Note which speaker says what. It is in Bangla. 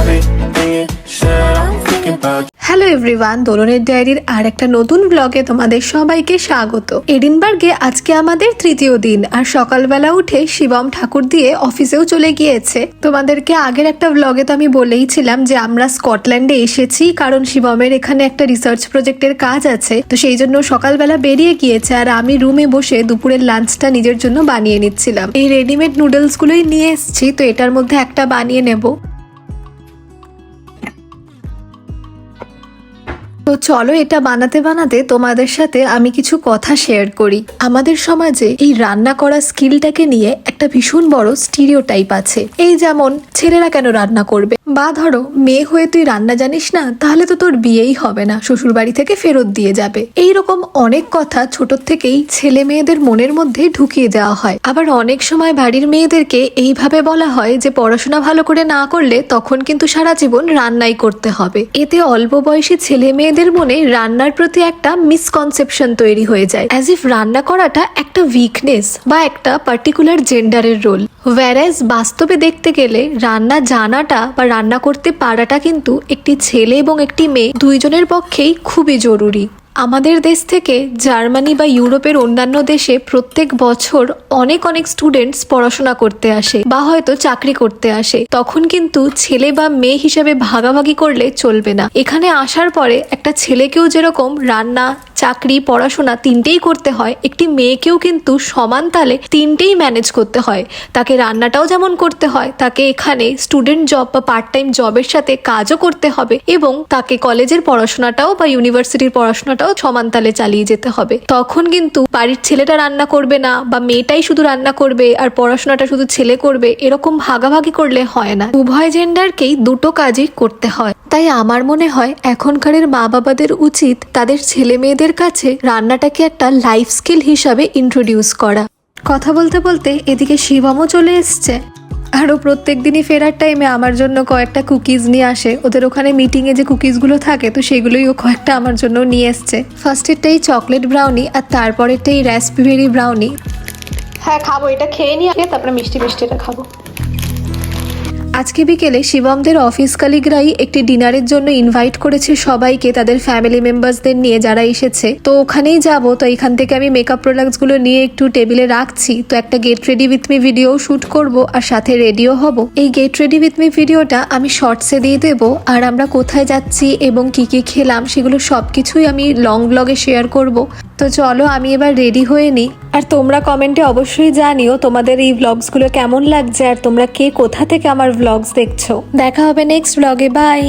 Speaker 1: everything you said. I'm thinking about you.
Speaker 2: Hello everyone, দোলনের ডায়েরির আর একটা নতুন ব্লগে তোমাদের সবাইকে স্বাগত। এডিনবার্গে আজকে আমাদের তৃতীয় দিন, আর সকালবেলা উঠে শিবম ঠাকুর দিয়ে অফিসেও চলে গিয়েছে। তোমাদেরকে আগের একটা ব্লগে তো আমি বলেইছিলাম যে আমরা স্কটল্যান্ডে এসেছি, কারণ শিবমের এখানে একটা রিসার্চ প্রজেক্টের কাজ আছে, তো সেই জন্য সকালবেলা বেরিয়ে গিয়েছে। আর আমি রুমে বসে দুপুরের লাঞ্চটা নিজের জন্য বানিয়ে নিচ্ছিলাম। এই রেডিমেড নুডলস গুলোই নিয়ে এসেছি, তো এটার মধ্যে একটা বানিয়ে নেব। তো চলো এটা বানাতে বানাতে তোমাদের সাথে আমি কিছু কথা শেয়ার করি। আমাদের সমাজে এই রান্না করা স্কিলটাকে নিয়ে একটা ভীষণ বড় স্টিরিওটাইপ আছে। এই যেমন ছেলেরা কেন রান্না করবে, বা ধরো মেয়ে হয়ে তুই রান্না জানিস না, তাহলে তো তোর বিয়েই হবে না, শ্বশুর বাড়ি থেকে ফেরত দিয়ে যাবে। এইরকম অনেক কথা ছোট থেকেই ছেলে মেয়েদের মনের মধ্যে ঢুকিয়ে দেওয়া হয়। আবার অনেক সময় বাড়ির মেয়েদেরকে এইভাবে বলা হয় যে পড়াশোনা ভালো করে না করলে তখন কিন্তু সারা জীবন রান্নাই করতে হবে। এতে অল্প বয়সী ছেলে মেয়েদের মনে রান্নার প্রতি একটা মিসকনসেপশন তৈরি হয়ে যায়, অ্যাজ ইফ রান্না করাটা একটা উইকনেস বা একটা পার্টিকুলার জেন্ডারের রোল। ওয়্যারাজ বাস্তবে দেখতে গেলে রান্না জানাটা বা রান্না করতে পারাটা কিন্তু একটি ছেলে এবং একটি মেয়ে দুইজনের পক্ষেই খুবই জরুরি। আমাদের দেশ থেকে জার্মানি বা ইউরোপের অন্যান্য দেশে প্রত্যেক বছর অনেক স্টুডেন্টস পড়াশোনা করতে আসে বা হয়তো চাকরি করতে আসে। তখন কিন্তু ছেলে বা মেয়ে হিসাবে ভাগাভাগি করলে চলবে না। এখানে আসার পরে একটা ছেলেকেও যেরকম রান্না, চাকরি, পড়াশোনা তিনটেই করতে হয়, একটি মেয়েকেও কিন্তু সমান তালে তিনটেই ম্যানেজ করতে হয়। তাকে রান্নাটাও যেমন করতে হয়, তাকে এখানে স্টুডেন্ট জব বা পার্ট টাইম জবের সাথে কাজও করতে হবে, এবং তাকে কলেজের পড়াশোনাটাও বা ইউনিভার্সিটির পড়াশোনাটাও সমান তালে চালিয়ে যেতে হবে। তখন কিন্তু বাড়ির ছেলেটা রান্না করবে না বা মেয়েটাই শুধু রান্না করবে আর পড়াশোনাটা শুধু ছেলে করবে, এরকম ভাগাভাগি করলে হয় না। উভয় জেন্ডারকেই দুটো কাজই করতে হয়। তাই আমার মনে হয় এখনকারের মা বাবাদের উচিত তাদের ছেলে মেয়েদের কাছে রান্নাটাকে একটা লাইফ স্কিল হিসাবে ইন্ট্রোডিউস করা। কথা বলতে বলতে এদিকে শিবমও চলে এসছে, আরও প্রত্যেক দিনই ফেরার টাইমে আমার জন্য কয়েকটা কুকিজ নিয়ে আসে। ওদের ওখানে মিটিংয়ে যে কুকিজগুলো থাকে, তো সেগুলোই ও কয়েকটা আমার জন্য নিয়ে এসছে। ফার্স্টেরটাই চকলেট ব্রাউনি, আর তারপরেরটাই রাসবেরি ব্রাউনি।
Speaker 3: হ্যাঁ খাবো, এটা খেয়ে নিয়ে তারপরে মিষ্টি এটা খাবো।
Speaker 2: আজকে বিকেলে শিবমদের অফিস কালিগরাই একটি ডিনারের জন্য ইনভাইট করেছে সবাইকে, তাদের ফ্যামিলি মেম্বার্সদের নিয়ে যারা এসেছে। তো ওখানেই যাব। তো এখান থেকে আমি মেকআপ প্রোডাক্টসগুলো নিয়ে একটু টেবিলে রাখছি। তো একটা get ready with me video shoot করব, আর সাথে রেডিও হব। এই গেট রেডি উইথ মি ভিডিওটা আমি শর্টসে দিয়ে দেবো, আর আমরা কোথায় যাচ্ছি এবং কি কি খেলাম সেগুলো সবকিছুই আমি লং ব্লগে শেয়ার করব। তো চলো আমি এবার রেডি হয়ে নিই। আর তোমরা কমেন্টে অবশ্যই জানিও তোমাদের এই ব্লগসগুলো কেমন লাগছে, আর তোমরা কে কোথা থেকে আমার ব্লগস দেখছো। দেখা হবে নেক্সট ব্লগে। বাই।